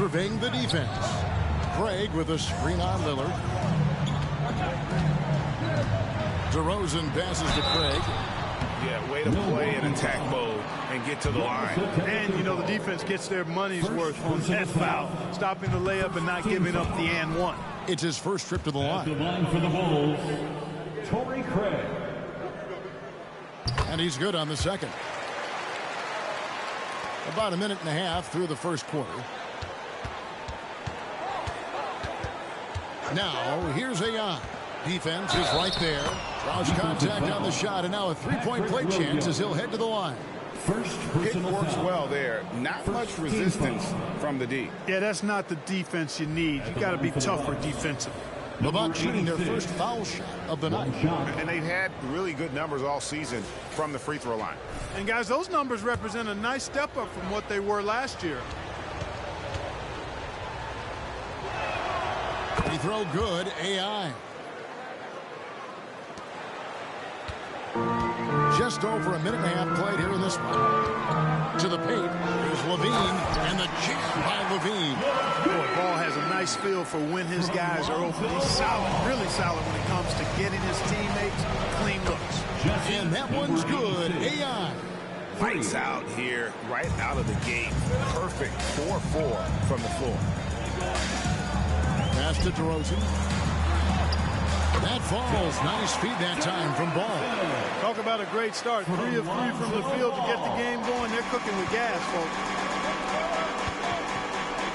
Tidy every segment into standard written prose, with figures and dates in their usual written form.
Surveying the defense. Craig with a screen on Lillard. DeRozan passes to Craig. Yeah, way to play in attack mode and get to the line. And, you know, the defense gets their money's worth on that foul, stopping the layup and not giving up the and one. It's his first trip to the line. The line for the Bulls, Torrey Craig. And he's good on the second. About a minute and a half through the first quarter. Now, here's Ayon. Defense is right there. Draws contact on the shot, and now a three-point play chance as he'll head to the line. It works well there. Not much resistance from the D. Yeah, that's not the defense you need. You got to be tougher defensively. The Bucks shooting their first foul shot of the night. And they've had really good numbers all season from the free throw line. And, guys, those numbers represent a nice step up from what they were last year. Free throw good. AI. Just over a minute and a half played here in this one. To the paint. There's Levine. And the jam by Levine. Boy, Ball has a nice feel for when his guys are open. He's solid, really solid when it comes to getting his teammates clean looks. And that one's good. AI. Lights out here, right out of the gate. Perfect 4-4 from the floor. Pass to DeRozan. That falls. Nice feed that time from Ball. Talk about a great start. 3 of 3 from the field to get the game going. They're cooking with gas, folks.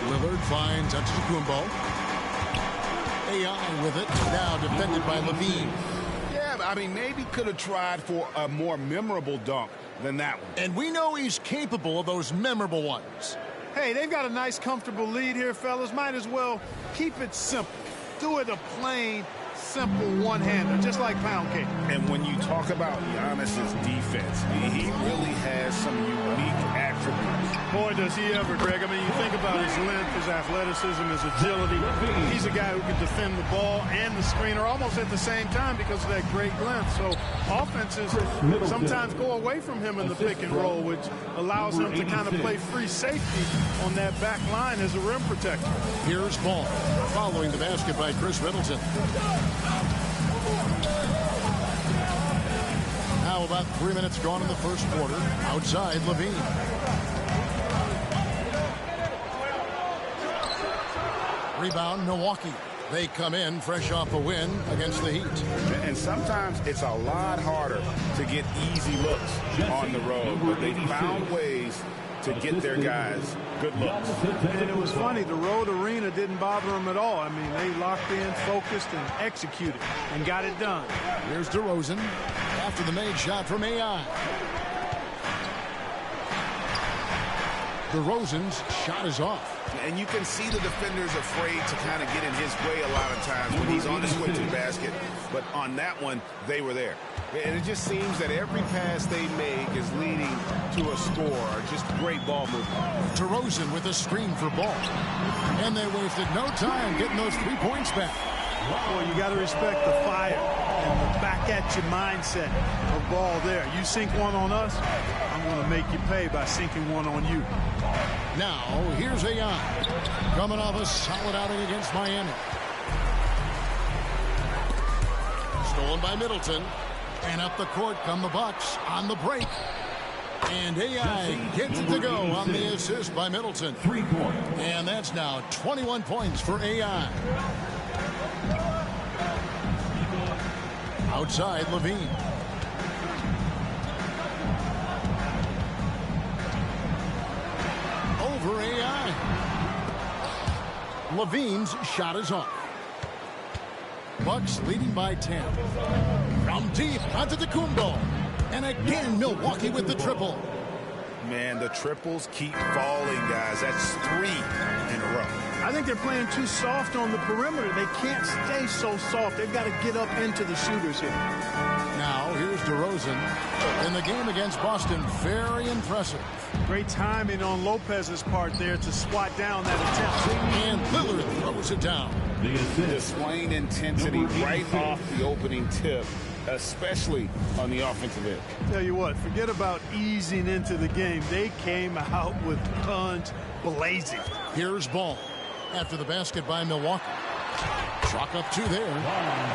Lillard finds Antetokounmpo. AI with it. Now defended by Levine. Yeah, I mean, maybe could have tried for a more memorable dunk than that one. And we know he's capable of those memorable ones. Hey, they've got a nice, comfortable lead here, fellas. Might as well keep it simple. Do it a plain, simple one-hander, just like pound cake. And when you talk about Giannis's defense, he really has some unique attributes. Boy, does he ever, Greg. I mean, you think about his length, his athleticism, his agility. He's a guy who can defend the ball and the screener almost at the same time because of that great length. So offenses sometimes go away from him in the pick and roll, which allows him to kind of play free safety on that back line as a rim protector. Here's Ball following the basket by Chris Middleton. Now about 3 minutes gone in the first quarter. Outside, Levine. Rebound, Milwaukee. They come in fresh off a win against the Heat. And sometimes it's a lot harder to get easy looks on the road, but they found ways to get their guys good looks. And it was funny, the road arena didn't bother them at all. I mean, they locked in, focused, and executed, and got it done. Here's DeRozan after the made shot from AI. DeRozan's shot is off. And you can see the defenders afraid to kind of get in his way a lot of times when he's on his way to the basket. But on that one, they were there. And it just seems that every pass they make is leading to a score. Just great ball movement. DeRozan with a screen for Ball. And they wasted no time getting those 3 points back. Well, you got to respect the fire and the back-at-you mindset of Ball there. You sink one on us, I'm going to make you pay by sinking one on you. Now, here's Ayon. Coming off a solid outing against Miami. Stolen by Middleton. And up the court come the Bucks on the break. And AI gets it to go on the assist by Middleton. 3 points. And that's now 21 points for AI. Outside, Levine. Over AI. Levine's shot is off. Bucks leading by 10. From deep, Antetokounmpo. And again, Milwaukee with the triple. Man, the triples keep falling, guys. That's 3 in a row. I think they're playing too soft on the perimeter. They can't stay so soft. They've got to get up into the shooters here. Now, here's DeRozan. In the game against Boston, very impressive. Great timing on Lopez's part there to swat down that attempt. And Lillard throws it down. Displaying intensity right off the opening tip. especially on the offensive end. Tell you what, forget about easing into the game. They came out with guns blazing. Here's Ball after the basket by Milwaukee. Chalk up 2 there.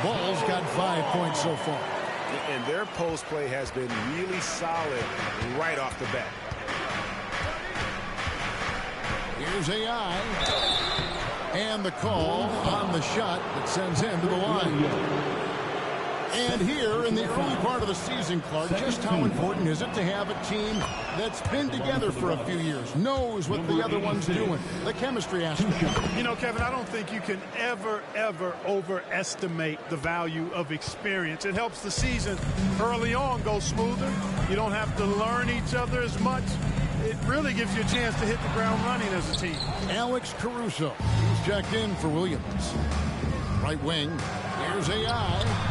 Ball's got 5 points so far. And their post play has been really solid right off the bat. Here's AI. And the call on the shot that sends him to the line. And here in the early part of the season, Clark, just how important is it to have a team that's been together for a few years, knows what the other one's doing, the chemistry aspect? You know, Kevin, I don't think you can ever overestimate the value of experience. It helps the season early on go smoother. You don't have to learn each other as much. It really gives you a chance to hit the ground running as a team. Alex Caruso, he's checked in for Williams. Right wing, here's AI.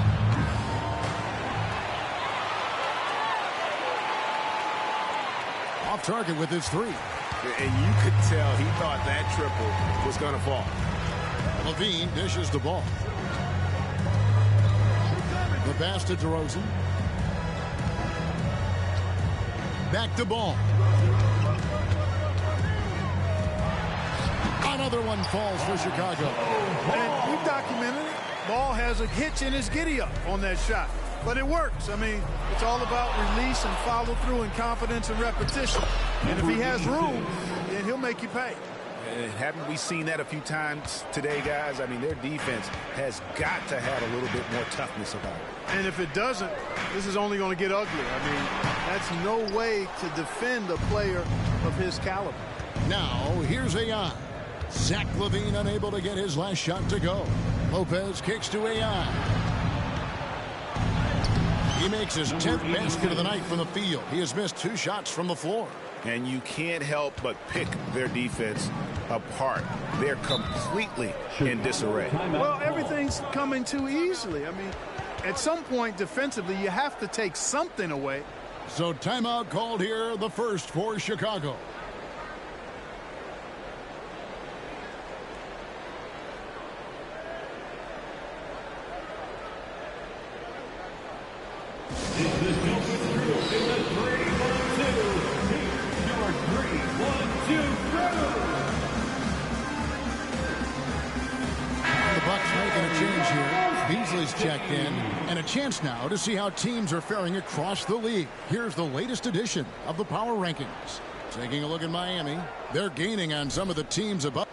Off target with his 3. And you could tell he thought that triple was going to fall. Levine dishes the ball. The pass to DeRozan. Back to Ball. Another one falls for Chicago. And we've documented it. Ball has a hitch in his giddy-up on that shot. But it works. I mean, it's all about release and follow through and confidence and repetition. And if he has room, then he'll make you pay. And haven't we seen that a few times today, guys? I mean, their defense has got to have a little bit more toughness about it. And if it doesn't, this is only going to get ugly. I mean, that's no way to defend a player of his caliber. Now, here's AI. Zach LaVine unable to get his last shot to go. Lopez kicks to AI. He makes his 10th basket of the night from the field. He has missed 2 shots from the floor. And you can't help but pick their defense apart. They're completely in disarray. Well, everything's coming too easily. I mean, at some point defensively, you have to take something away. So timeout called here, the first for Chicago. Beasley's checked in, and a chance now to see how teams are faring across the league. Here's the latest edition of the Power Rankings. Taking a look at Miami, they're gaining on some of the teams above.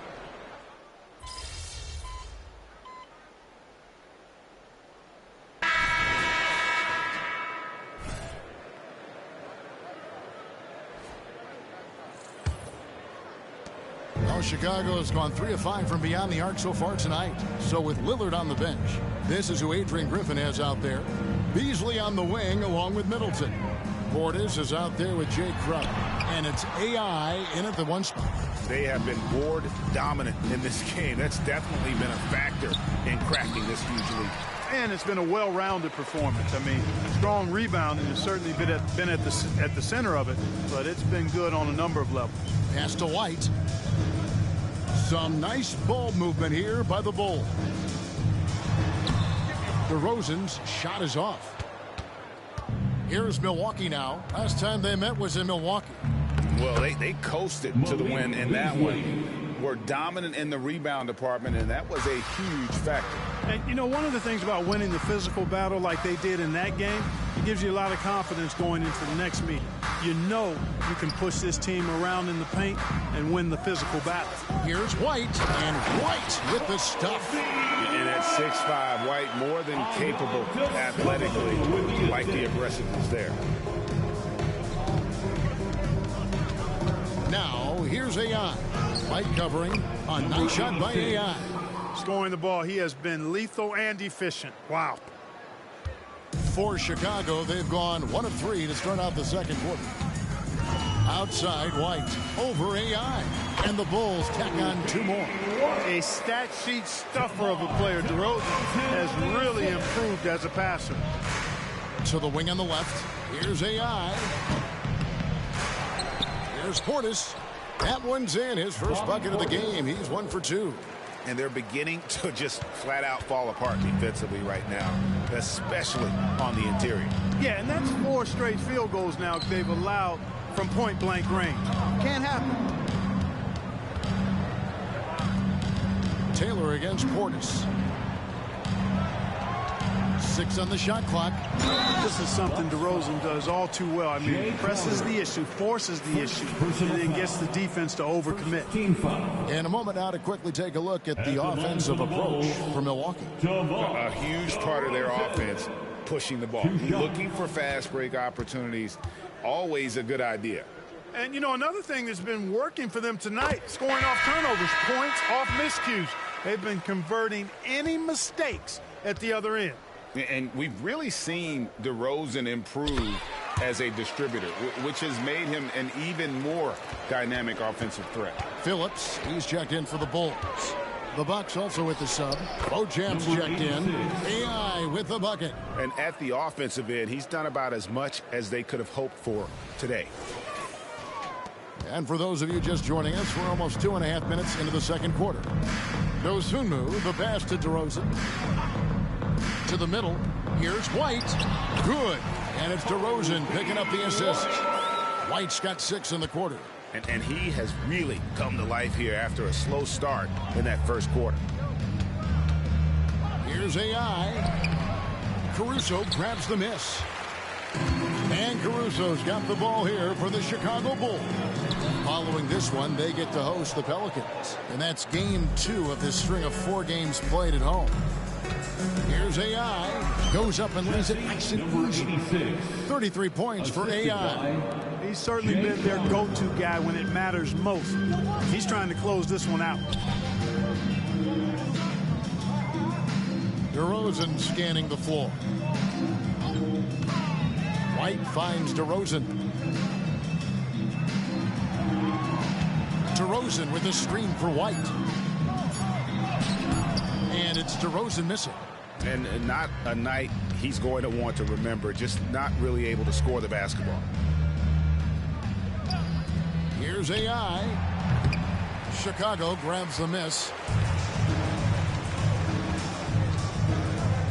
Chicago has gone 3 of 5 from beyond the arc so far tonight. So with Lillard on the bench, this is who Adrian Griffin has out there. Beasley on the wing along with Middleton. Portis is out there with Jay Crowder. And it's AI in at the 1 spot. They have been board dominant in this game. That's definitely been a factor in cracking this huge lead. And it's been a well-rounded performance. I mean, strong rebounding has certainly been at the center of it, but it's been good on a number of levels. Pass to White. Some nice ball movement here by the Bulls. DeRozan's shot is off. Here's Milwaukee now. Last time they met was in Milwaukee. Well, they coasted to the win in that one. Were dominant in the rebound department, and that was a huge factor. And, you know, one of the things about winning the physical battle like they did in that game, it gives you a lot of confidence going into the next meeting. You know you can push this team around in the paint and win the physical battle. Here's White, and White with the stuff. And at 6'5", White more than capable athletically, like the aggressiveness there. Now, here's AI. White covering. A nice shot by AI. Scoring the ball, he has been lethal and efficient. Wow. For Chicago, they've gone 1 of 3 to start out the second quarter. Outside, White over AI. And the Bulls tack on 2 more. A stat sheet stuffer of a player. DeRozan has really improved as a passer. To the wing on the left. Here's AI. Here's Portis. That one's in. His first bucket of the game. He's 1 for 2. and they're beginning to just flat out fall apart defensively right now, especially on the interior. Yeah, and that's 4 straight field goals now they've allowed from point-blank range. Can't happen. Taylor against Portis. 6 on the shot clock. This is something DeRozan does all too well. I mean, he presses the issue, forces the issue, and then gets the defense to overcommit. In a moment now to quickly take a look at the offensive approach for Milwaukee. A huge part of their offense, pushing the ball, looking for fast break opportunities, always a good idea. And, you know, another thing that's been working for them tonight, scoring off turnovers, points off miscues. They've been converting any mistakes at the other end. And we've really seen DeRozan improve as a distributor, which has made him an even more dynamic offensive threat. Phillips, he's checked in for the Bulls. The Bucks also with the sub. Bojamp's checked in. AI with the bucket. And at the offensive end, he's done about as much as they could have hoped for today. And for those of you just joining us, we're almost 2.5 minutes into the second quarter. Dosunmu, the pass to DeRozan. To the middle. Here's White. Good. And it's DeRozan picking up the assist. White's got 6 in the quarter. And he has really come to life here after a slow start in that first quarter. Here's AI. Caruso grabs the miss. And Caruso's got the ball here for the Chicago Bulls. Following this one, they get to host the Pelicans. And that's game 2 of this string of 4 games played at home. Here's AI. Goes up and lays it nice and easy. 33 points for AI. He's certainly been their go-to guy when it matters most. He's trying to close this one out. DeRozan scanning the floor. White finds DeRozan. DeRozan with a screen for White. And it's DeRozan missing. And not a night he's going to want to remember, just not really able to score the basketball. Here's AI. Chicago grabs the miss.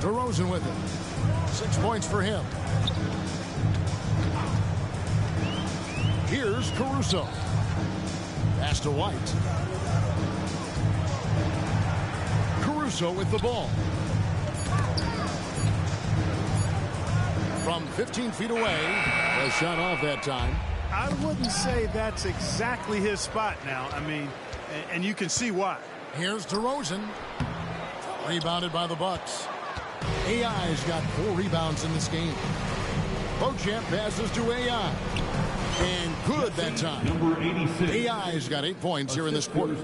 DeRozan with it. 6 points for him. Here's Caruso. Pass to White. Caruso with the ball. From 15 feet away. A shot off that time. I wouldn't say that's exactly his spot now. I mean, and you can see why. Here's DeRozan. Rebounded by the Bucks. AI's got 4 rebounds in this game. Bojamp passes to AI. And good that time. Number 86. AI's got 8 points here in this quarter.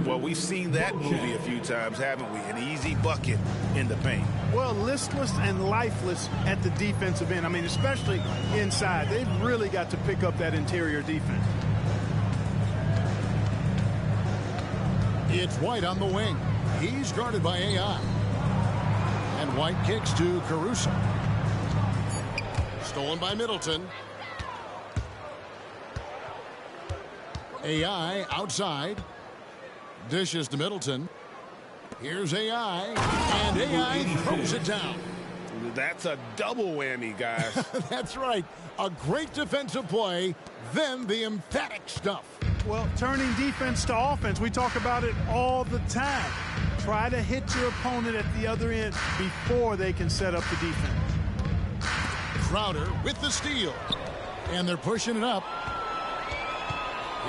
Well, we've seen that movie a few times, haven't we? An easy bucket in the paint. Well, listless and lifeless at the defensive end. I mean, especially inside. They've really got to pick up that interior defense. It's White on the wing. He's guarded by AI. And White kicks to Caruso. Stolen by Middleton. AI outside. Dishes to Middleton. Here's AI. And AI throws it down. That's a double whammy, guys. That's right. A great defensive play, then the emphatic stuff. Well, turning defense to offense, we talk about it all the time. Try to hit your opponent at the other end before they can set up the defense. Crowder with the steal. And they're pushing it up.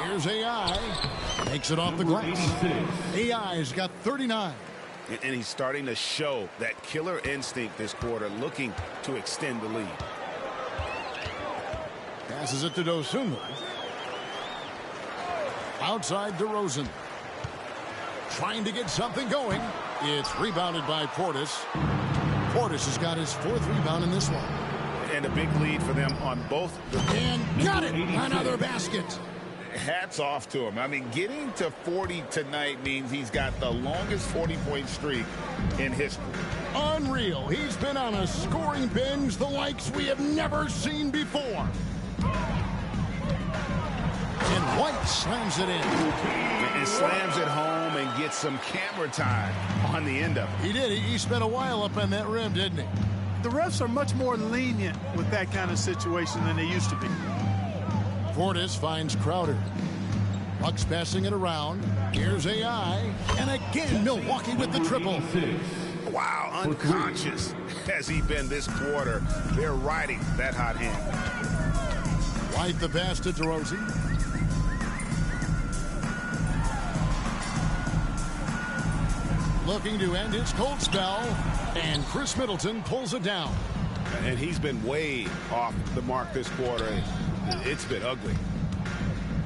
Here's AI. Makes it off the glass. AI's got 39. And he's starting to show that killer instinct this quarter, looking to extend the lead. Passes it to Dosunmu. Outside DeRozan. Trying to get something going. It's rebounded by Portis. Portis has got his 4th rebound in this one. And a big lead for them on both. And got it! Another basket. Hats off to him. I mean, getting to 40 tonight means he's got the longest 40-point streak in history. Unreal. He's been on a scoring binge the likes we have never seen before. And White slams it in. And slams it home and get some camera time on the end of it. He did. He spent a while up on that rim, didn't he? The refs are much more lenient with that kind of situation than they used to be. Portis finds Crowder. Bucks passing it around. Here's AI. And again, Milwaukee with the triple. Wow, unconscious has he been this quarter. They're riding that hot hand. White the pass to DeRozan. Looking to end his cold spell. And Chris Middleton pulls it down. And he's been way off the mark this quarter. It's been ugly.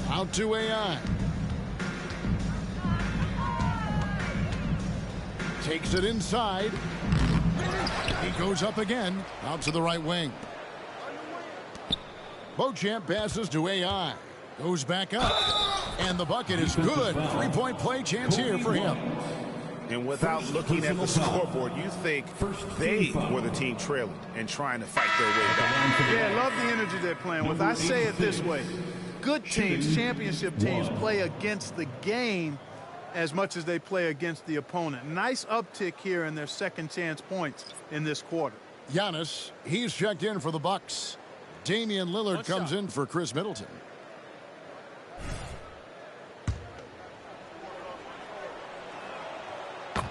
Out to AI. Takes it inside. He goes up again. Out to the right wing. Beauchamp passes to AI. Goes back up. And the bucket is good. Three-point play chance here for him. And without looking at the scoreboard, you think they were the team trailing and trying to fight their way back. Yeah, love the energy they're playing with. I say it this way. Good teams, championship teams, play against the game as much as they play against the opponent. Nice uptick here in their second chance points in this quarter. Giannis, he's checked in for the Bucks. Damian Lillard comes in for Chris Middleton.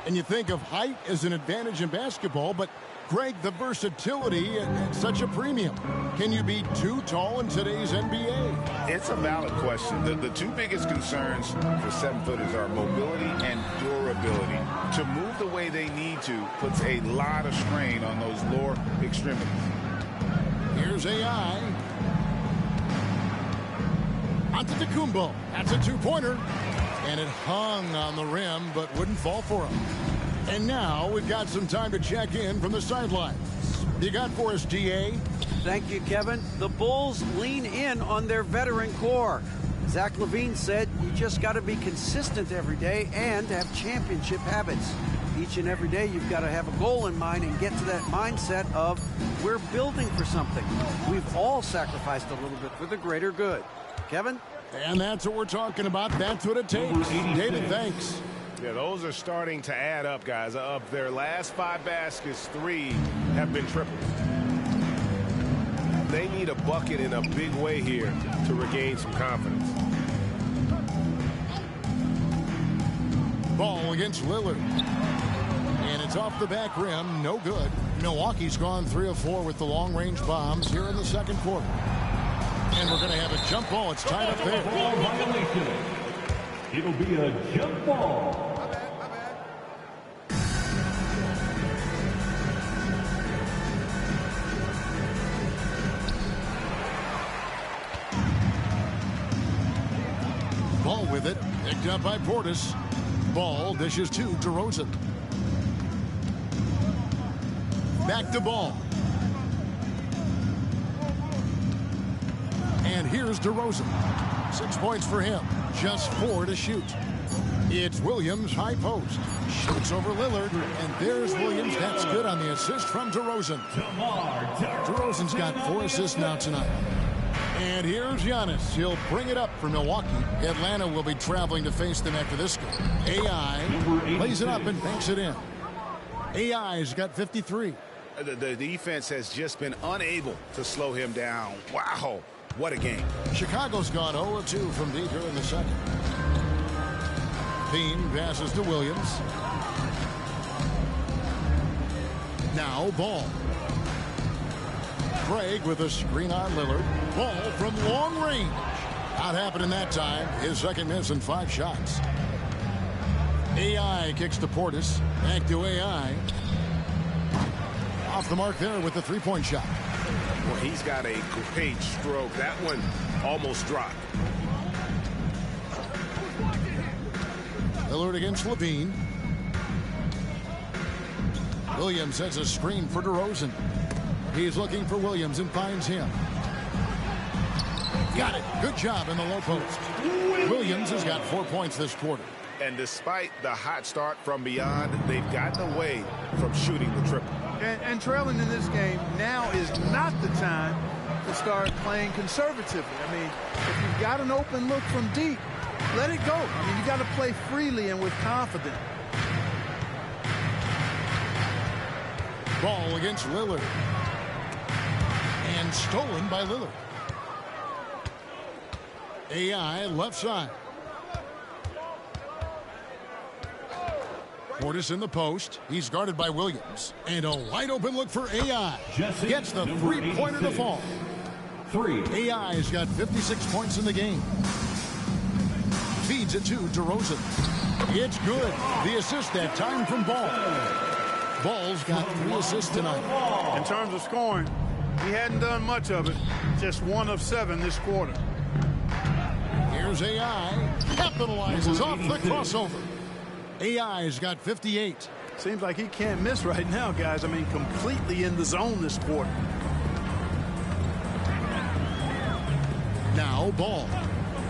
And you think of height as an advantage in basketball, but Greg, the versatility at such a premium. Can you be too tall in today's NBA? It's a valid question. The two biggest concerns for 7-footers are mobility and durability. To move the way they need to puts a lot of strain on those lower extremities. Here's AI. Antetokounmpo. That's a two-pointer. And it hung on the rim, but wouldn't fall for him. And now we've got some time to check in from the sidelines. You got for us, DA? Thank you, Kevin. The Bulls lean in on their veteran core. Zach LaVine said you just got to be consistent every day and have championship habits. Each and every day you've got to have a goal in mind and get to that mindset of we're building for something. We've all sacrificed a little bit for the greater good. Kevin? And that's what we're talking about. That's what it takes. David, thanks. Yeah, those are starting to add up, guys. Of their last 5 baskets, 3 have been triples. They need a bucket in a big way here to regain some confidence. Ball against Lillard. And it's off the back rim. No good. Milwaukee's gone 3 of 4 with the long-range bombs here in the second quarter. And we're going to have a jump ball. It's tied up there. Ball violation. It'll be a jump ball. Ball with it. Picked up by Portis. Ball dishes to DeRozan. Back to Ball. And here's DeRozan. 6 points for him. Just 4 to shoot. It's Williams, high post. Shoots over Lillard. And there's Williams. That's good on the assist from DeRozan. DeRozan's got 4 assists now tonight. And here's Giannis. He'll bring it up for Milwaukee. Atlanta will be traveling to face them after this game. AI plays it up and banks it in. AI's got 53. The defense has just been unable to slow him down. Wow, what a game. Chicago's gone 0-2 from deep here in the second. Bean passes to Williams. Now Ball. Craig with a screen on Lillard. Ball from long range. Not happening that time. His second miss in 5 shots. AI kicks to Portis. Back to AI. Off the mark there with the 3-point shot. Well, he's got a great stroke. That one almost dropped. Lillard against LaVine. Williams sets a screen for DeRozan. He's looking for Williams and finds him. Got it. Good job in the low post. Williams has got 4 points this quarter. And despite the hot start from beyond, they've gotten away from shooting the triple. And trailing in this game, now is not the time to start playing conservatively. I mean, if you've got an open look from deep, let it go. I mean, you got to play freely and with confidence. Ball against Lillard. And stolen by Lillard. AI left side. Portis in the post. He's guarded by Williams. And a wide open look for AI. Gets the three-pointer to fall. AI's got 56 points in the game. Feeds it to DeRozan. It's good. The assist that time from Ball. Ball's got 3 assists tonight. In terms of scoring, he hadn't done much of it. Just 1 of 7 this quarter. Here's AI. Capitalizes off the crossover. AI's got 58. Seems like he can't miss right now, guys. I mean, completely in the zone this quarter. Now Ball.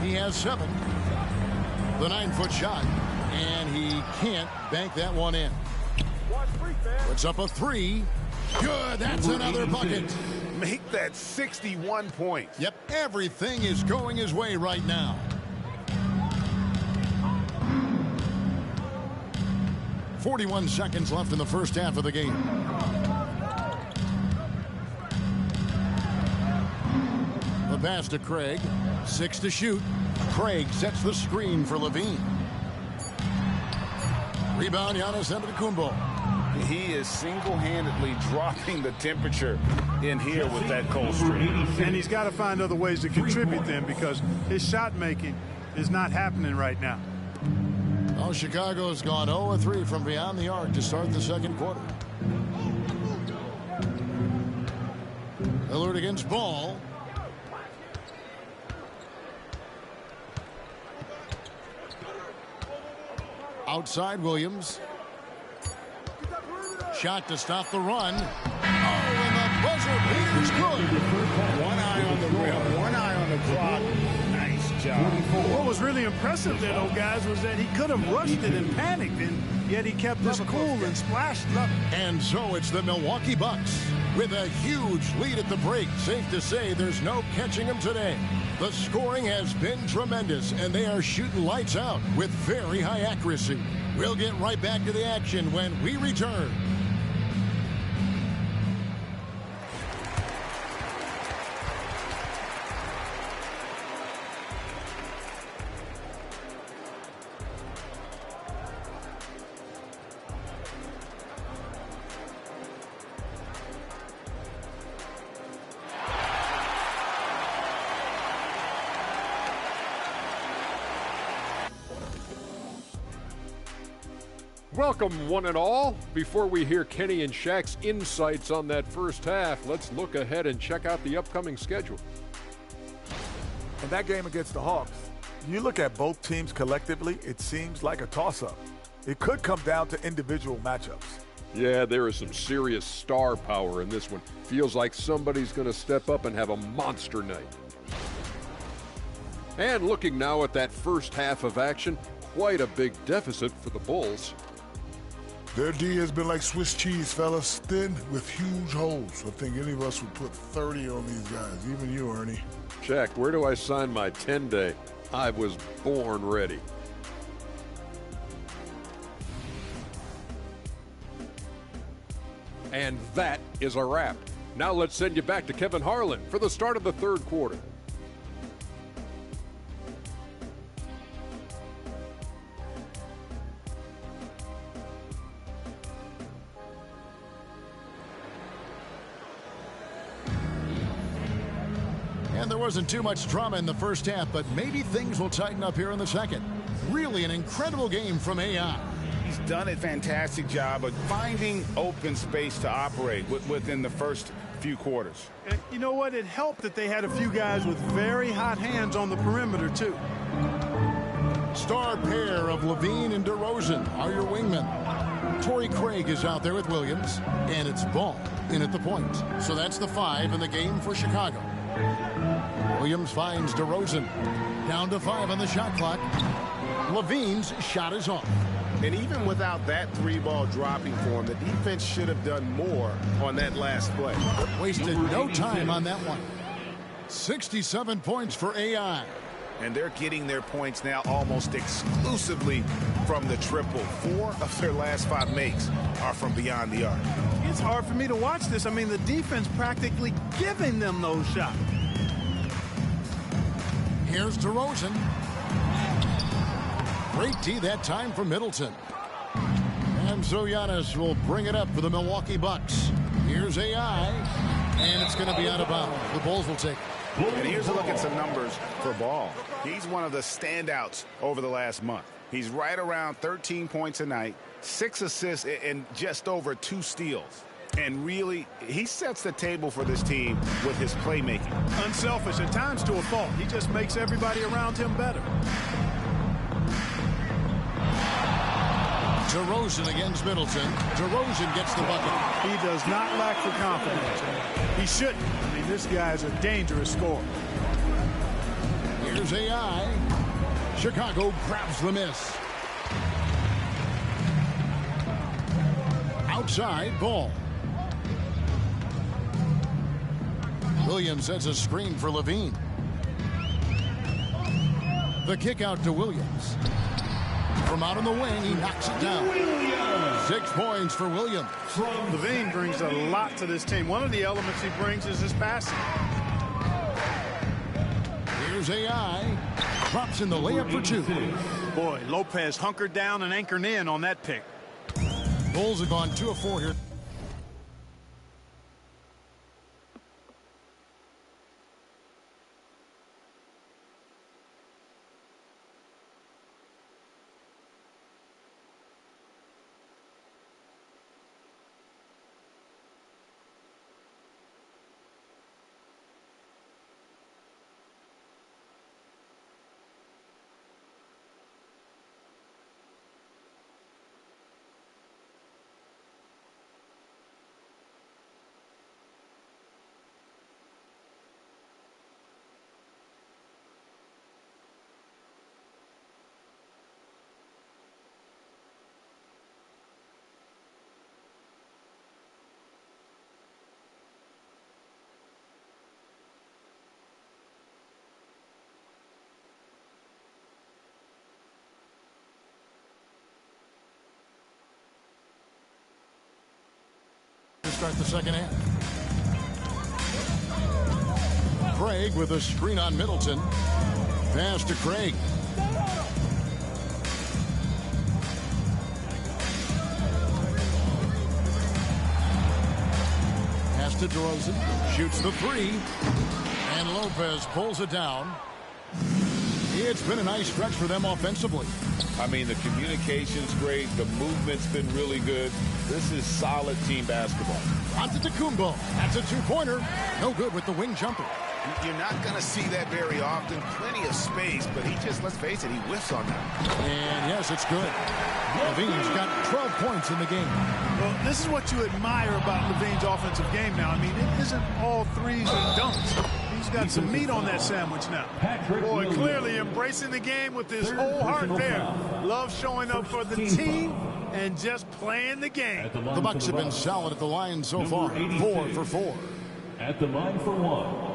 He has 7. The 9-foot shot. And he can't bank that one in. Puts up a 3. Good. That's another bucket. Make that 61 points. Yep. Everything is going his way right now. .41 seconds left in the first half of the game. The pass to Craig. 6 to shoot. Craig sets the screen for Levine. Rebound, Giannis Antetokounmpo. He is single-handedly dropping the temperature in here with that cold streak. And he's got to find other ways to contribute then, because his shot making is not happening right now. Well, Chicago's gone 0-3 from beyond the arc to start the second quarter. Lillard against Ball. Outside Williams. Shot to stop the run. Oh, and the buzzer beater's good. One eye on the rim, one eye on the clock. Nice job. What was really impressive there, though, guys, was that he could have rushed it and panicked, and yet he kept his cool and splashed it up. And so it's the Milwaukee Bucks with a huge lead at the break. Safe to say there's no catching them today. The scoring has been tremendous, and they are shooting lights out with very high accuracy. We'll get right back to the action when we return. Welcome, one and all. Before we hear Kenny and Shaq's insights on that first half, let's look ahead and check out the upcoming schedule. In that game against the Hawks, you look at both teams collectively, it seems like a toss-up. It could come down to individual matchups. Yeah, there is some serious star power in this one. Feels like somebody's going to step up and have a monster night. And looking now at that first half of action, quite a big deficit for the Bulls. Their D has been like Swiss cheese, fellas, thin with huge holes. I think any of us would put 30 on these guys, even you, Ernie. Shaq, where do I sign my 10-day? I was born ready. And that is a wrap. Now let's send you back to Kevin Harlan for the start of the third quarter. And there wasn't too much drama in the first half, but maybe things will tighten up here in the second. Really an incredible game from AI. He's done a fantastic job of finding open space to operate within the first few quarters. And you know what? It helped that they had a few guys with very hot hands on the perimeter, too. Star pair of Levine and DeRozan are your wingmen. Torrey Craig is out there with Williams, and it's Ball in at the point. So that's the 5 in the game for Chicago. Williams finds DeRozan. Down to 5 on the shot clock. Levine's shot is off. And even without that 3-ball dropping for him, the defense should have done more on that last play. Wasted no time on that one. 67 points for AI. And they're getting their points now almost exclusively from the triple. 4 of their last 5 makes are from beyond the arc. It's hard for me to watch this. I mean, the defense practically giving them those shots. Here's DeRozan. Great D that time from Middleton. And so Giannis will bring it up for the Milwaukee Bucks. Here's AI, and it's going to be out of bounds. The Bulls will take it. And here's a look at some numbers for Ball. He's one of the standouts over the last month. He's right around 13 points a night, 6 assists, and just over 2 steals. And really, he sets the table for this team with his playmaking. Unselfish at times to a fault. He just makes everybody around him better. DeRozan against Middleton. DeRozan gets the bucket. He does not lack for confidence. He shouldn't. I mean, this guy's a dangerous scorer. Here's AI. Chicago grabs the miss. Outside, Ball. Williams sets a screen for Levine. The kick out to Williams. From out on the wing, he knocks it down. 6 points for Williams. Levine brings a lot to this team. One of the elements he brings is his passing. Here's AI. Drops in the layup for 2. Boy, Lopez hunkered down and anchored in on that pick. Bulls have gone 2 of 4 here. Start the second half. Craig with a screen on Middleton. Pass to Craig. Pass to DeRozan. Shoots the 3. And Lopez pulls it down. It's been a nice stretch for them offensively. I mean, the communication's great. The movement's been really good. This is solid team basketball. Antetokounmpo. That's a 2-pointer. No good with the wing jumper. You're not going to see that very often. Plenty of space, but he just, let's face it, he whiffs on that. And yes, it's good. Levine's got 12 points in the game. Well, this is what you admire about Levine's offensive game now. I mean, it isn't all threes and dunks. He's got some meat on that sandwich now. Boy, clearly embracing the game with his whole heart there. Love showing up for the team and just playing the game. The Bucks have been solid at the line so far. 4 for 4. At the line for 1.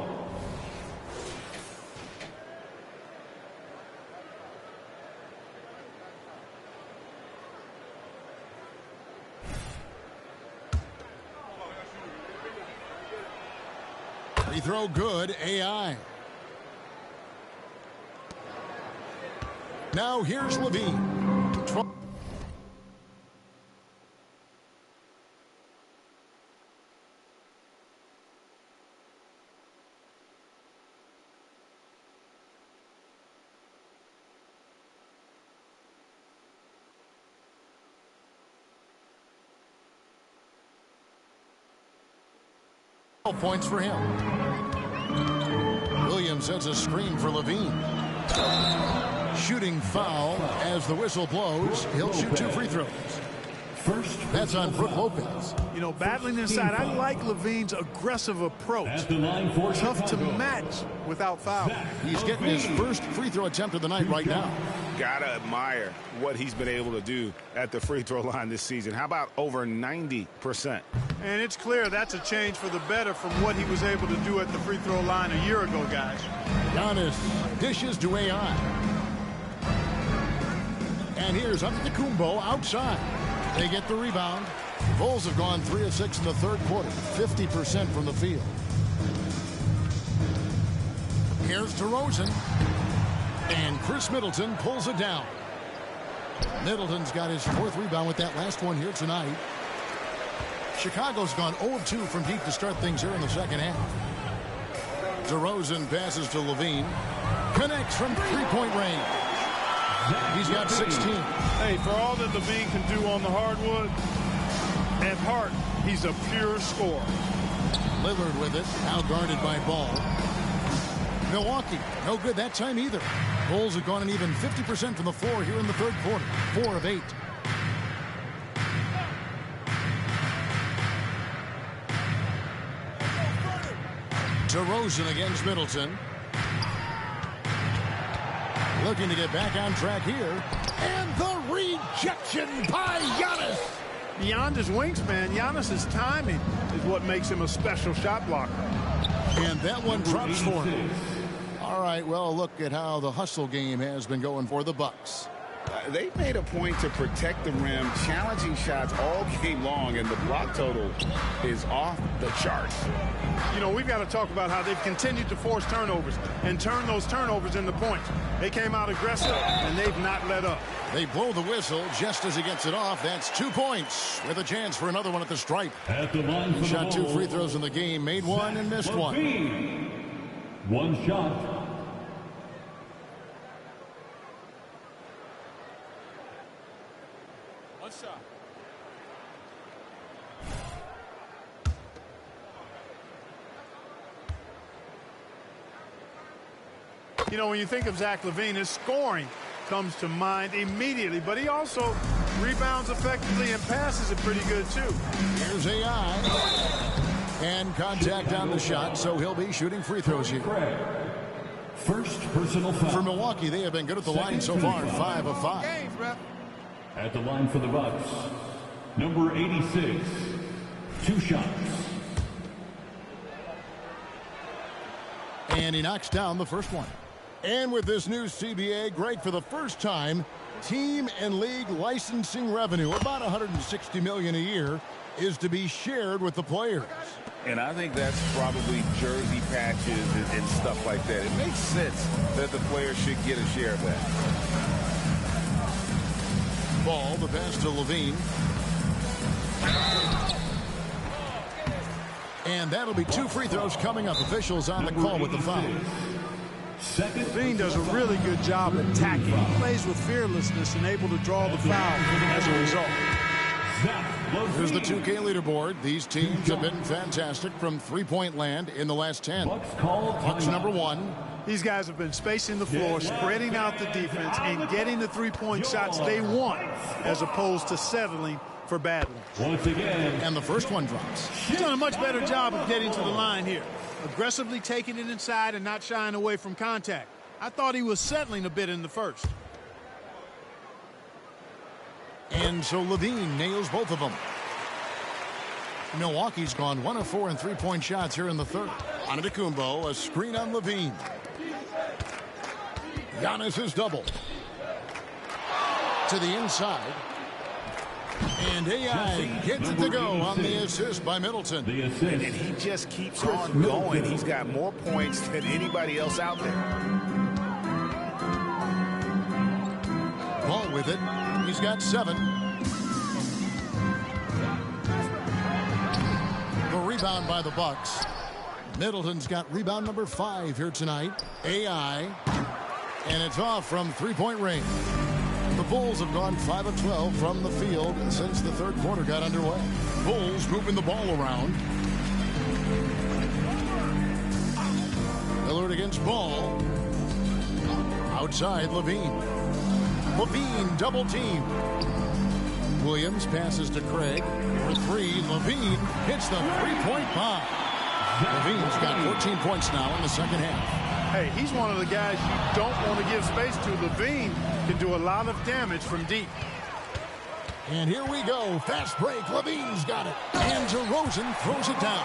Free throw good. AI. Now here's Levine. 12. Points for him. Williams sets a screen for Levine. Shooting foul as the whistle blows. He'll shoot 2 free throws. That's on Brook Lopez. You know, battling inside, I like Levine's aggressive approach. Tough to match without foul. He's getting his first free throw attempt of the night right now. Gotta admire what he's been able to do at the free throw line this season. How about over 90%? And it's clear that's a change for the better from what he was able to do at the free throw line a year ago, guys. Giannis dishes to AI. And here's Antetokounmpo outside. They get the rebound. Bulls have gone 3 of 6 in the third quarter, 50% from the field. Here's DeRozan. And Chris Middleton pulls it down. Middleton's got his 4th rebound with that last one here tonight. Chicago's gone 0-2 from deep to start things here in the second half. DeRozan passes to Levine. Connects from three-point range. He's got 16. Hey, for all that Levine can do on the hardwood, at heart, he's a pure scorer. Lillard with it, now guarded by Ball. Milwaukee, no good that time either. Bulls have gone an even 50% from the floor here in the third quarter, 4 of 8. DeRozan against Middleton. Looking to get back on track here. And the rejection by Giannis. Beyond his wingspan, Giannis's timing is what makes him a special shot blocker. And that one drops for him. All right, well, look at how the hustle game has been going for the Bucks. They made a point to protect the rim, challenging shots all game long, and the block total is off the charts. You know, we've got to talk about how they've continued to force turnovers and turn those turnovers into points. They came out aggressive, and they've not let up. They blow the whistle just as he gets it off. That's 2 points with a chance for another one at the stripe. At the line for Shot the 2 Bulls, free throws in the game, made one and missed one. One shot. You know, when you think of Zach LaVine, his scoring comes to mind immediately, but he also rebounds effectively and passes it pretty good, too. Here's AI. And contact on the shot, so he'll be shooting free throws here. First personal foul. For Milwaukee, they have been good at the line so far, 5 of 5. At the line for the Bucks, number 86, 2 shots. And he knocks down the first one. And with this new CBA, great for the first time, team and league licensing revenue, about $160 million a year, is to be shared with the players. And I think that's probably jersey patches and stuff like that. It makes sense that the players should get a share of that. Ball, the pass to Levine. And that'll be 2 free throws coming up. Officials on the call with the foul. LaVine does a really good job attacking. He plays with fearlessness and able to draw the foul as a result. Here's the 2K leaderboard. These teams have been fantastic from three-point land in the last 10. Bucks number 1. These guys have been spacing the floor, spreading out the defense, and getting the three-point shots they want, as opposed to settling for bad ones. Once again. And the first one drops. He's done a much better job of getting to the line here. Aggressively taking it inside and not shying away from contact. I thought he was settling a bit in the first. And so Levine nails both of them. Milwaukee's gone 1 of 4 in three-point shots here in the third. Antetokounmpo, a screen on Levine. Giannis is double. To the inside. And AI gets it to go on the assist by Middleton. And he just keeps on going. He's got more points than anybody else out there. Ball with it. He's got 7. The rebound by the Bucks. Middleton's got rebound number 5 here tonight. AI. And it's off from three-point range. The Bulls have gone 5 of 12 from the field since the third quarter got underway. Bulls moving the ball around. Lillard against Ball. Outside, Levine. Levine double team. Williams passes to Craig. For 3, Levine hits the three-point bomb. Levine's got 14 points now in the second half. Hey, he's one of the guys you don't want to give space to. Levine can do a lot of damage from deep. And here we go. Fast break. Levine's got it. And DeRozan throws it down.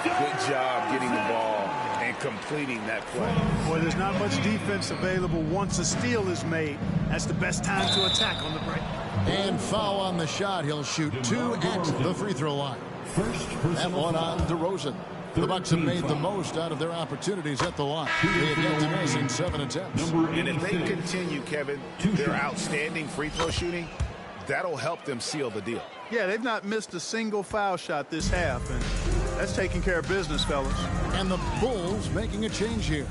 Good job getting the ball and and completing that play. Boy, there's not much defense available once a steal is made. That's the best time to attack on the break. And foul on the shot. He'll shoot 2 at the free throw line. That one on DeRozan. The Bucks have made the most out of their opportunities at the line. They have yet to miss in 7 attempts. And if they continue, Kevin, their outstanding free throw shooting, that'll help them seal the deal. Yeah, they've not missed a single foul shot this half, and that's taking care of business, fellas. And the Bulls making a change here.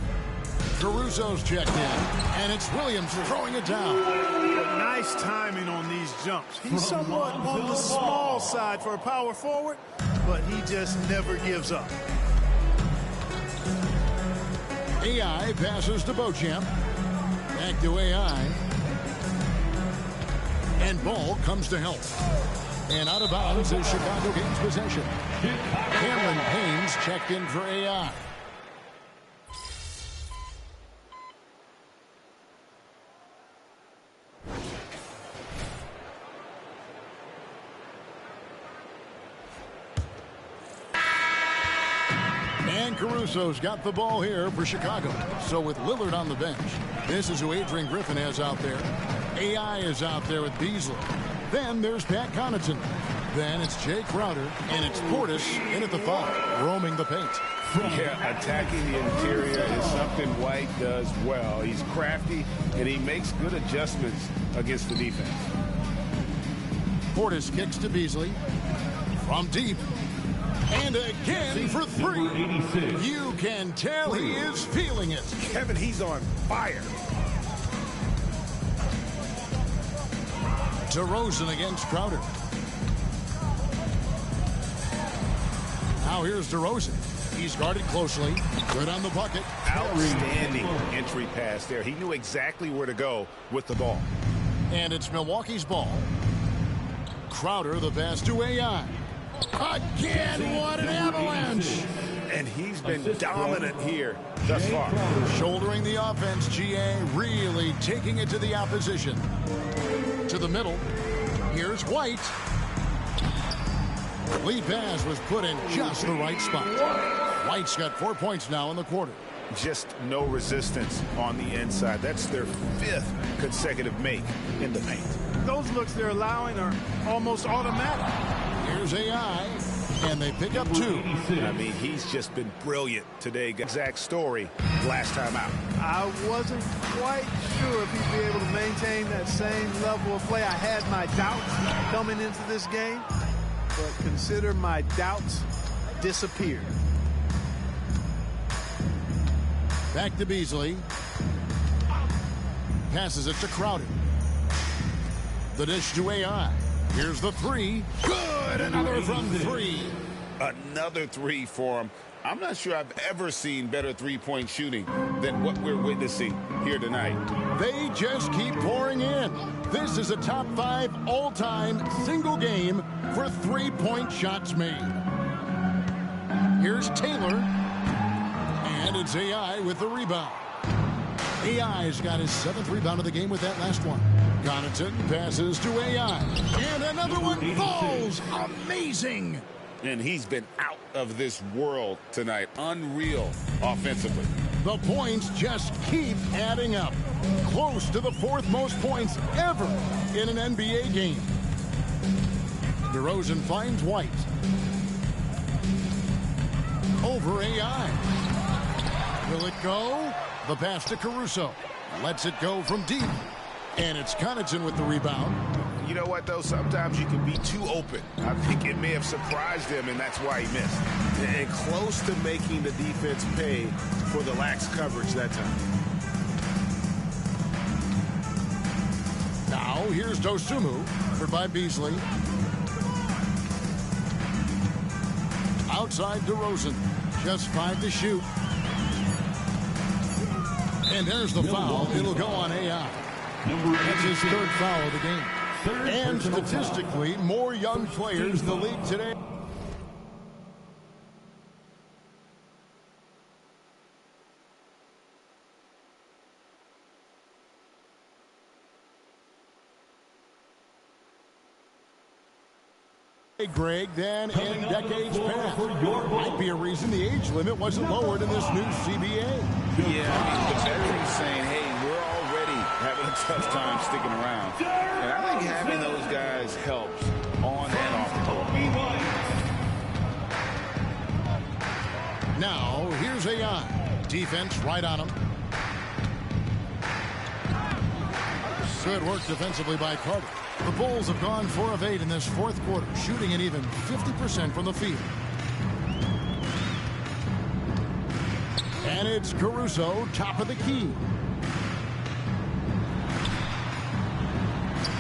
Caruso's checked in, and it's Williams throwing it down. Nice timing on these jumps. He's somewhat on the small side for a power forward, but he just never gives up. AI passes to Beauchamp. Back to AI. And ball comes to help. And out of bounds is Chicago gains possession. Cameron Haynes checked in for AI. And Caruso's got the ball here for Chicago. So with Lillard on the bench, this is who Adrian Griffin has out there. AI is out there with Beasley. Then there's Pat Connaughton. Then it's Jay Crowder, and it's Portis in at the 5, roaming the paint. Yeah, attacking the interior is something White does well. He's crafty, and he makes good adjustments against the defense. Portis kicks to Beasley. From deep. And again for 3. You can tell he is feeling it. Kevin, he's on fire. DeRozan against Crowder. Now here's DeRozan. He's guarded closely. Good on the bucket. Outstanding entry pass there. He knew exactly where to go with the ball. And it's Milwaukee's ball. Crowder, the pass to AI. Again, what an avalanche. And he's been dominant here thus far. Shouldering the offense, GA really taking it to the opposition. To the middle. Here's White. Lead pass was put in just the right spot. White's got 4 points now in the quarter. Just no resistance on the inside. That's their 5th consecutive make in the paint. Those looks they're allowing are almost automatic. Here's AI, and they pick up 2. I mean, he's just been brilliant today. Exact story last time out. I wasn't quite sure if he'd be able to maintain that same level of play. I had my doubts coming into this game, but consider my doubts disappeared. Back to Beasley. Passes it to Crowder. The dish to AI. Here's the 3. Good! Another from 3. Another 3 for him. I'm not sure I've ever seen better three-point shooting than what we're witnessing here tonight. They just keep pouring in. This is a top 5 all-time single game for 3-point shots made. Here's Taylor. And it's AI with the rebound. AI's got his 7th rebound of the game with that last one. Connaughton passes to AI. And another one falls. Amazing. And he's been out of this world tonight. Unreal offensively. The points just keep adding up. Close to the 4th most points ever in an NBA game. DeRozan finds White. Over AI. Will it go? The pass to Caruso. Lets it go from deep. And it's Connaughton with the rebound. You know what, though? Sometimes you can be too open. I think it may have surprised him, and that's why he missed. And close to making the defense pay for the lax coverage that time. Now, here's Dosunmu, covered by Beasley. Outside DeRozan. Just 5 to shoot. And there's the foul. It'll go on AI. That's his 3rd foul of the game. And statistically, more young players in the league today. Hey, Greg, then in decades past, might be a reason the age limit wasn't lowered in this new CBA. Yeah, I mean, the veterans saying, hey, we're already having a tough time sticking around. And I think having those guys helps on and off the court. Now, here's AI. Defense right on him. Good work defensively by Carter. The Bulls have gone 4 of 8 in this fourth quarter, shooting an even 50% from the field. And it's Caruso, top of the key.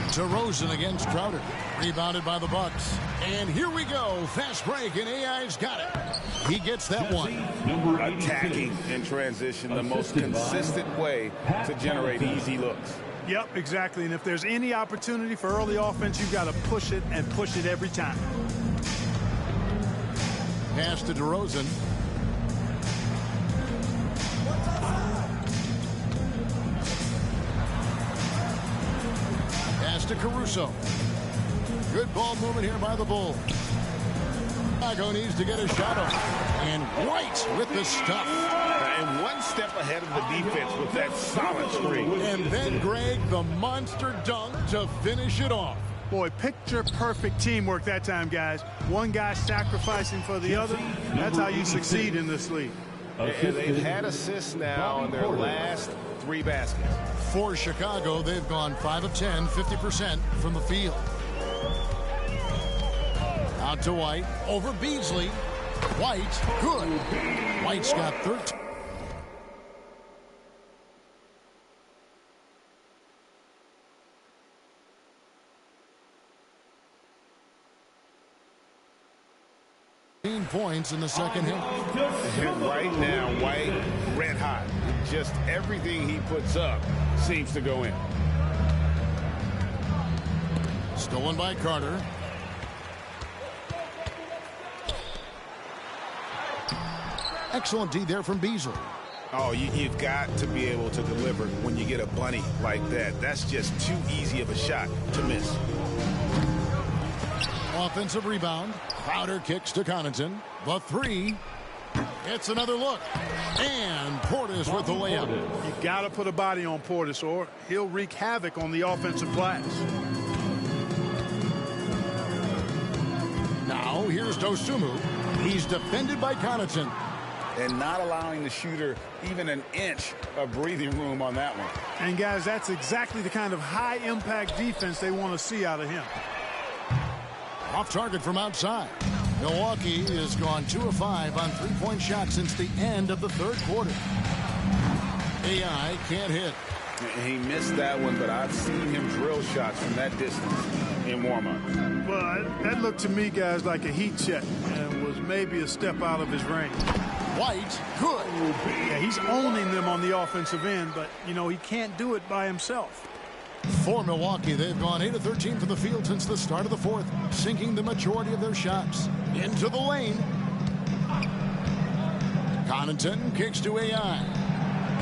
DeRozan against Crowder. Rebounded by the Bucks. And here we go. Fast break, and AI's got it. He gets that one. Attacking in transition, the most consistent way to generate easy looks. Yep, exactly. And if there's any opportunity for early offense, you've got to push it and push it every time. Pass to DeRozan. Pass to Caruso. Good ball movement here by the Bulls. Chicago needs to get a shot up. And White with the stuff. And one step ahead of the defense with that solid screen. And then, Greg, the monster dunk to finish it off. Boy, picture-perfect teamwork that time, guys. One guy sacrificing for the other. That's how you succeed in this league. And they've had assists now on their last 3 baskets. For Chicago, they've gone 5 of 10, 50% from the field. Out to White, over Beasley. White, good. White's got 13. Points in the second half. And right now, White, red hot. Just everything he puts up seems to go in. Stolen by Carter. Excellent D there from Beasley. Oh, you've got to be able to deliver when you get a bunny like that. That's just too easy of a shot to miss. Offensive rebound. Crowder kicks to Connaughton. The 3. It's another look. And Portis with the layup. You got to put a body on Portis or he'll wreak havoc on the offensive glass. Now here's Dosunmu. He's defended by Connaughton. And not allowing the shooter even an inch of breathing room on that one. And guys, that's exactly the kind of high impact defense they want to see out of him. Off target from outside. Milwaukee has gone 2 of 5 on 3-point shots since the end of the third quarter. AI can't hit. He missed that one, but I've seen him drill shots from that distance in warm-up. Well, that looked to me, guys, like a heat check and was maybe a step out of his range. White, good. Yeah, he's owning them on the offensive end, but, you know, he can't do it by himself. For Milwaukee, they've gone 8 of 13 from the field since the start of the fourth, sinking the majority of their shots. Into the lane. Connaughton kicks to AI.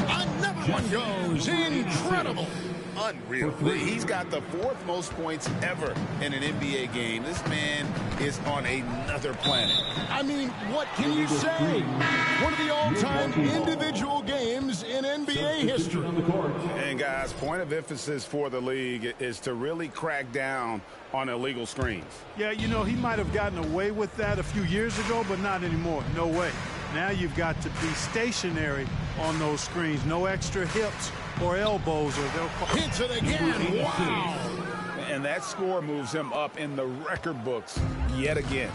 Another one goes. Incredible. Unreal. He's got the 4th most points ever in an NBA game. This man is on another planet. I mean, what can you say? One of the all-time individual games in NBA history. And guys, point of emphasis for the league is to really crack down on illegal screens. Yeah, you know, he might have gotten away with that a few years ago, but not anymore. No way. Now you've got to be stationary on those screens. No extra hips or elbows. Or they'll hits it again. Wow. And that score moves him up in the record books yet again.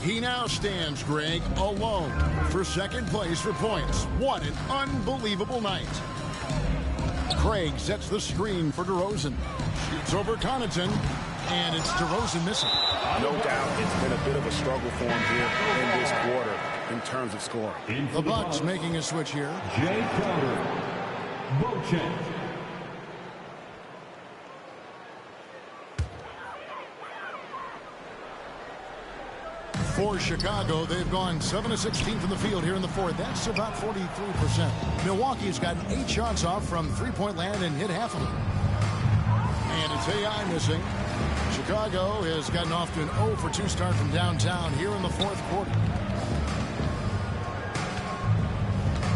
He now stands, Greg, alone for second place for points. What an unbelievable night. Craig sets the screen for DeRozan. Shoots over Connaughton, and it's DeRozan missing. No doubt it's been a bit of a struggle for him here in this quarter in terms of scoring. The Bucks making a switch here. Jay Crowder, Bocek. For Chicago, they've gone 7 of 16 from the field here in the fourth. That's about 43%. Milwaukee's gotten 8 shots off from three-point land and hit half of them. And it's AI missing. Chicago has gotten off to an 0 for 2 start from downtown here in the fourth quarter.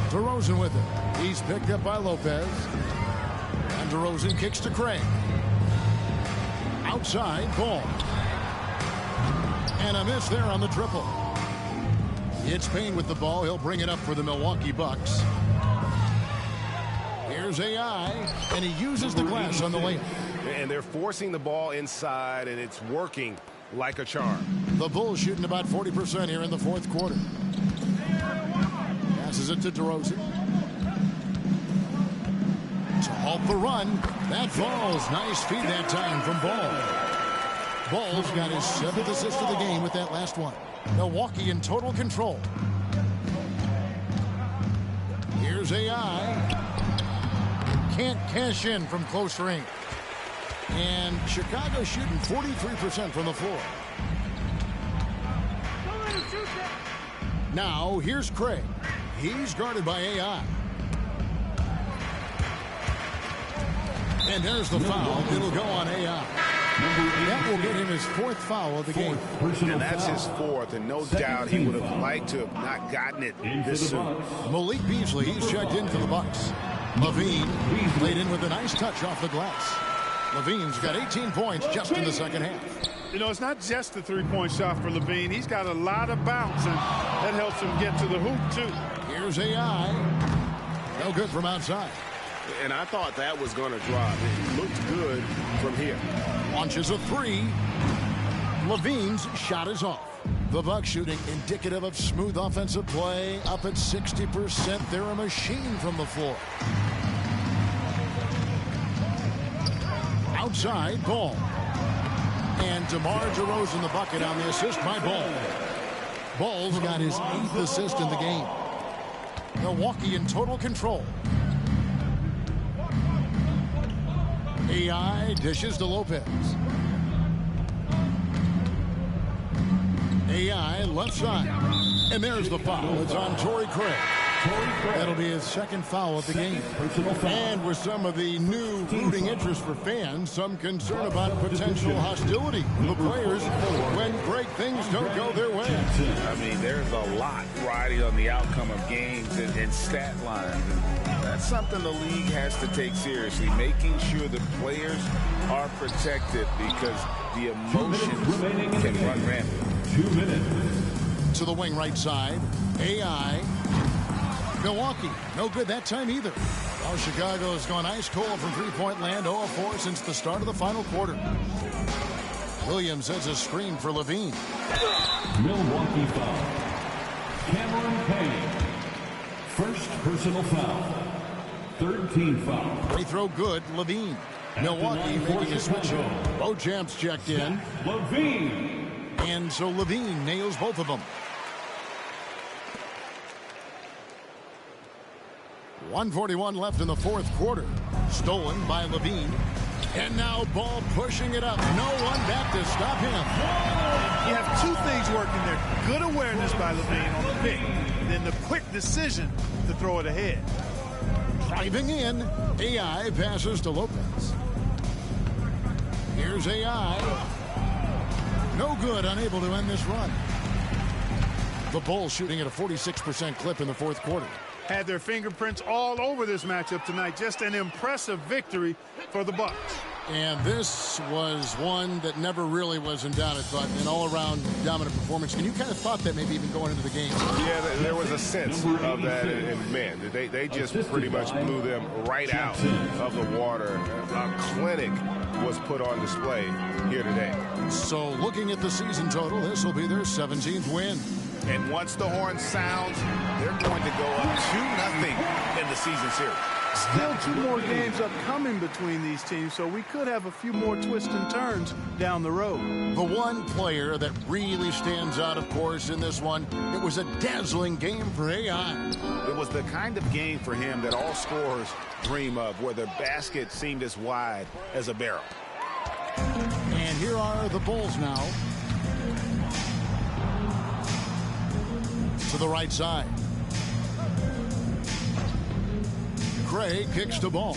DeRozan with it. He's picked up by Lopez. And DeRozan kicks to Craig. Outside, Ball. And a miss there on the triple. It's Payne with the ball. He'll bring it up for the Milwaukee Bucks. Here's AI, and he uses the glass on the layup. And they're forcing the ball inside, and it's working like a charm. The Bulls shooting about 40% here in the fourth quarter. Passes it to DeRozan. To halt the run. That falls. Nice feed that time from Ball. Ball's got his 7th assist of the game with that last one. Milwaukee in total control. Here's AI. Can't cash in from close range. And Chicago shooting 43% from the floor. Now, here's Craig. He's guarded by AI. And there's the foul. It'll go on AI. That will get him his 4th foul of the game. And that's his 4th, and no doubt he would have liked to have not gotten it this soon. Malik Beasley, he's checked in for the Bucks. Levine played in with a nice touch off the glass. Levine's got 18 points just in the second half. You know, it's not just the three-point shot for Levine. He's got a lot of bounce, and that helps him get to the hoop, too. Here's AI. No good from outside. And I thought that was going to drop. It looked good from here. Launches a 3. Levine's shot is off. The Bucks shooting indicative of smooth offensive play. Up at 60%. They're a machine from the floor. Outside, Ball. And DeMar DeRozan the bucket on the assist by Ball. Ball's got his 8th assist in the game. Milwaukee in total control. AI dishes to Lopez. AI left side. And there's the foul. It's on Torrey Craig. That'll be his 2nd foul of the game. And with some of the new rooting interest for fans, some concern about potential hostility from the players when great things don't go their way. I mean, there's a lot riding on the outcome of games and stat lines. And that's something the league has to take seriously, making sure the players are protected because the emotions can run rampant. 2 minutes. To the wing right side. AI. Milwaukee, no good that time either. Well, Chicago has gone ice cold from three-point land, 0 of 4 since the start of the final quarter. Williams has a screen for Levine. Milwaukee foul. Cameron Payne. First personal foul. 3rd team foul. Free throw good, Levine. Milwaukee making a switch. Beauchamp's checked in. Levine. And so Levine nails both of them. 1:41 left in the fourth quarter. Stolen by Levine. And now Ball pushing it up. No one back to stop him. You have 2 things working there. Good awareness by Levine on the pick. Then the quick decision to throw it ahead. Driving in. AI passes to Lopez. Here's AI. No good. Unable to end this run. The Bulls shooting at a 46% clip in the fourth quarter. Had their fingerprints all over this matchup tonight. Just an impressive victory for the Bucks. And this was one that never really was in doubt. I thought an all-around dominant performance. And you kind of thought that maybe even going into the game. Yeah, there was a sense of that. And man, they just pretty much blew them right out of the water. A clinic was put on display here today. So looking at the season total, this will be their 17th win. And once the horn sounds, they're going to go up 2-0 in the season series. Still 2 more games upcoming between these teams, so we could have a few more twists and turns down the road. The one player that really stands out, of course, in this one, it was a dazzling game for AI. It was the kind of game for him that all scorers dream of, where the basket seemed as wide as a barrel. And here are the Bulls now. the right side. Gray kicks the ball.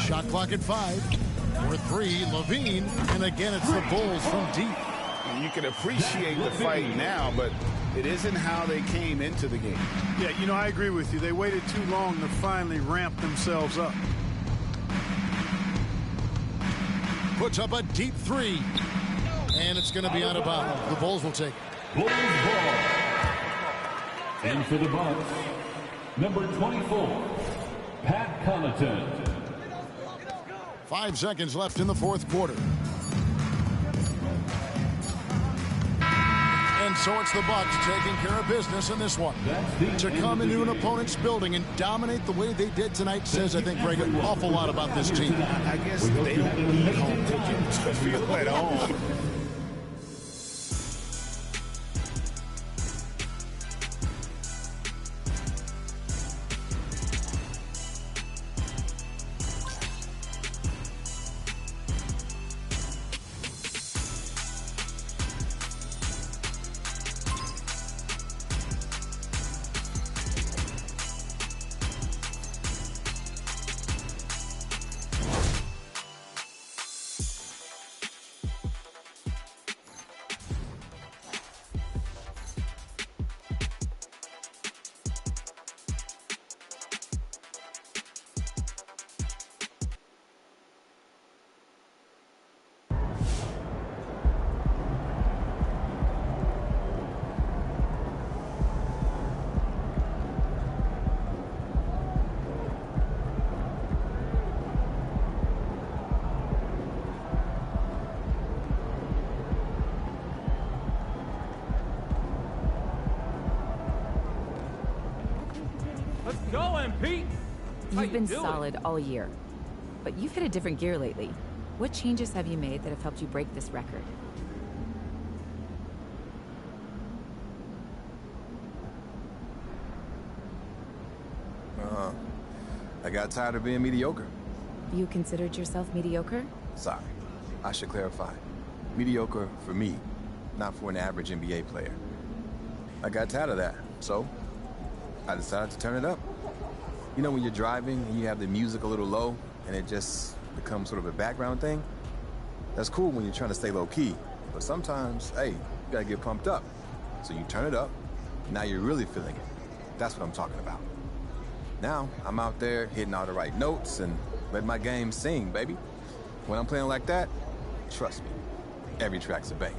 Shot clock at 5. For 3, Levine. And again, it's the Bulls from deep. You can appreciate the fight now, but it isn't how they came into the game. Yeah, you know, I agree with you. They waited too long to finally ramp themselves up. Puts up a deep 3. And it's going to be out of bounds. The Bulls will take it. Bulls ball. In for the Bucks, number 24, Pat Connaughton. 5 seconds left in the fourth quarter. And so it's the Bucks taking care of business in this one. To come into an opponent's building and dominate the way they did tonight says, I think, Greg, an awful lot about this team. I guess they don't need home tickets to feel at home. You've been solid all year, but you've hit a different gear lately. What changes have you made that have helped you break this record? I got tired of being mediocre. You considered yourself mediocre? Sorry, I should clarify. Mediocre for me, not for an average NBA player. I got tired of that, so I decided to turn it up. You know when you're driving and you have the music a little low and it just becomes sort of a background thing? That's cool when you're trying to stay low key, but sometimes, hey, you gotta get pumped up. So you turn it up, now you're really feeling it. That's what I'm talking about. Now, I'm out there hitting all the right notes and letting my game sing, baby. When I'm playing like that, trust me, every track's a banger.